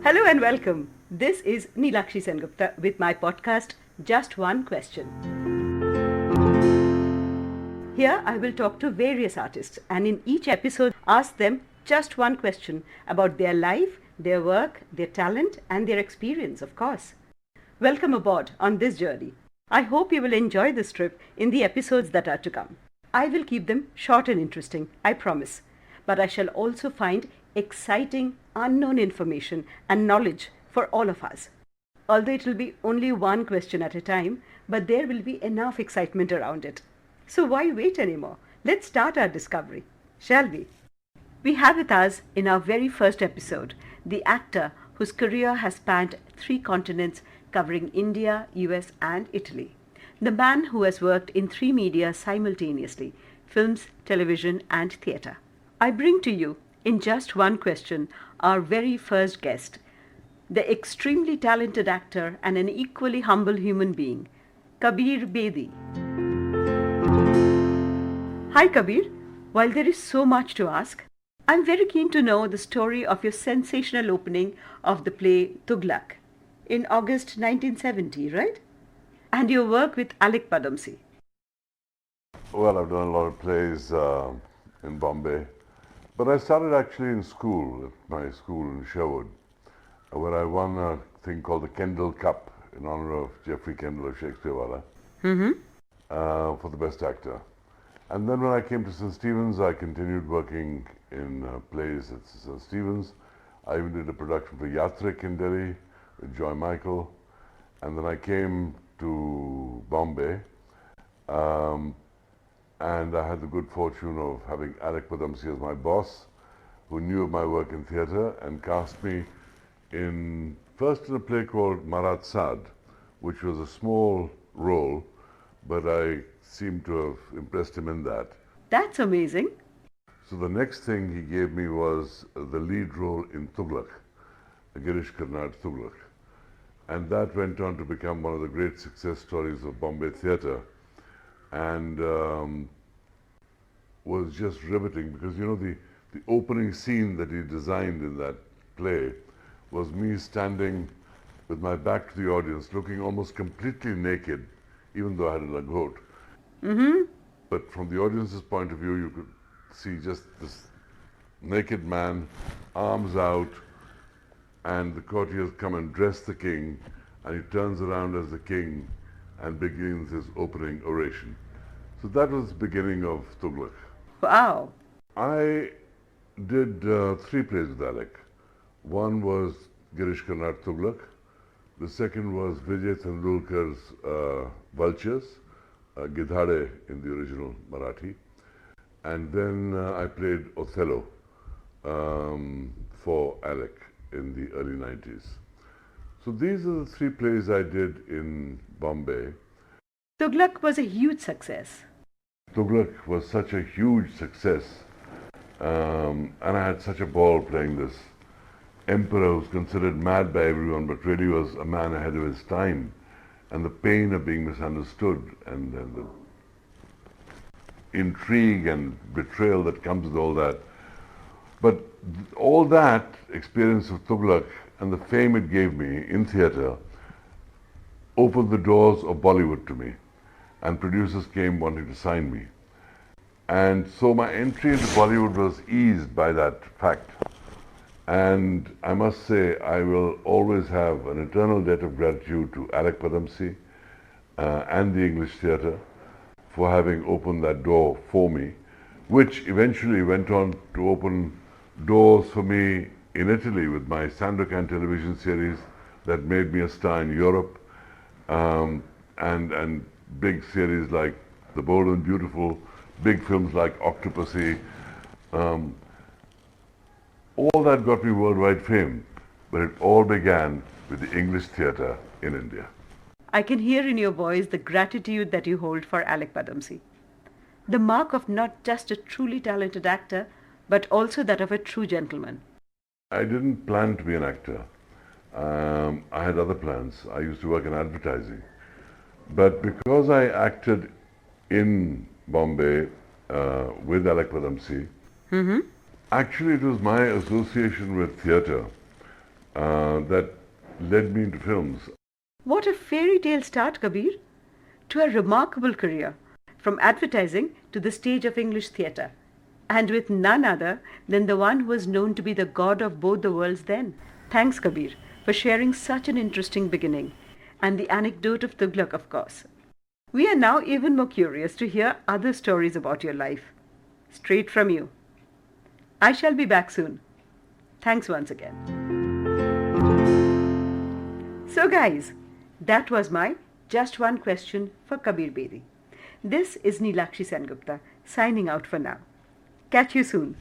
Hello and welcome. This is Neelakshi Sengupta with my podcast, Just One Question. Here I will talk to various artists and in each episode ask them just one question about their life, their work, their talent and their experience, of course. Welcome aboard on this journey. I hope you will enjoy this trip in the episodes that are to come. I will keep them short and interesting, I promise. But I shall also find exciting, unknown information and knowledge for all of us. Although it will be only one question at a time, but there will be enough excitement around it. So why wait anymore? Let's start our discovery, shall we? We have with us in our very first episode the actor whose career has spanned 3 continents covering India, US and Italy. The man who has worked in 3 media simultaneously, films, television and theatre. I bring to you, in just one question, our very first guest, the extremely talented actor and an equally humble human being, KABIR Bedi. Hi Kabir, while there is so much to ask, I'm very keen to know the story of your sensational opening of the play Tughlaq in August 1970, right? And your work with Alyque Padmsee. Well, I've done a lot of plays in Bombay, but I started actually in school, at my school in Sherwood, where I won a thing called the Kendall Cup in honor of Geoffrey Kendall of Shakespeare Wala for the best actor. And then when I came to St. Stephen's, I continued working in plays at St. Stephen's. I even did a production for Yatrik in Delhi with Joy Michael. And then I came to Bombay, and I had the good fortune of having Alyque Padmsee as my boss, who knew of my work in theatre and cast me first in a play called Marat Sad, which was a small role, but I seemed to have impressed him in that. That's amazing. So the next thing he gave me was the lead role in Tughlaq, Girish Karnad Tughlaq. And that went on to become one of the great success stories of Bombay theatre, and was just riveting because, you know, the opening scene that he designed in that play was me standing with my back to the audience, looking almost completely naked, even though I had a laghot. But from the audience's point of view, you could see just this naked man, arms out, and the courtiers come and dress the king, and he turns around as the king and begins his opening oration. So that was the beginning of Tughlaq. Wow. I did 3 plays with Alyque. One was Girish Karnad Tughlaq. The second was Vijay Tendulkar's Vultures, Gidhade in the original Marathi. And then I played Othello for Alyque in the early 90s. So these are the 3 plays I did in Bombay. Tughlaq was a huge success. Tughlaq was such a huge success, and I had such a ball playing this emperor who was considered mad by everyone, but really was a man ahead of his time, and the pain of being misunderstood and the intrigue and betrayal that comes with all that. But all that experience of Tughlaq and the fame it gave me in theatre opened the doors of Bollywood to me, and producers came wanting to sign me. And so my entry into Bollywood was eased by that fact. And I must say, I will always have an eternal debt of gratitude to Alyque Padmsee and the English theatre for having opened that door for me, which eventually went on to open doors for me in Italy with my Sandokan television series that made me a star in Europe, and big series like The Bold and Beautiful, big films like Octopussy. All that got me worldwide fame, but it all began with the English theatre in India. I can hear in your voice the gratitude that you hold for Alyque Padmsee. The mark of not just a truly talented actor, but also that of a true gentleman. I didn't plan to be an actor. I had other plans. I used to work in advertising. But because I acted in Bombay with Alyque Padmsee, actually it was my association with theatre that led me into films. What a fairy tale start, Kabir, to a remarkable career, from advertising to the stage of English theatre, and with none other than the one who was known to be the god of both the worlds then. Thanks, Kabir, for sharing such an interesting beginning, and the anecdote of Tughlaq, of course. We are now even more curious to hear other stories about your life, straight from you. I shall be back soon. Thanks once again. So guys, that was my Just One Question for Kabir Bedi. This is Neelakshi Sengupta signing out for now. Catch you soon.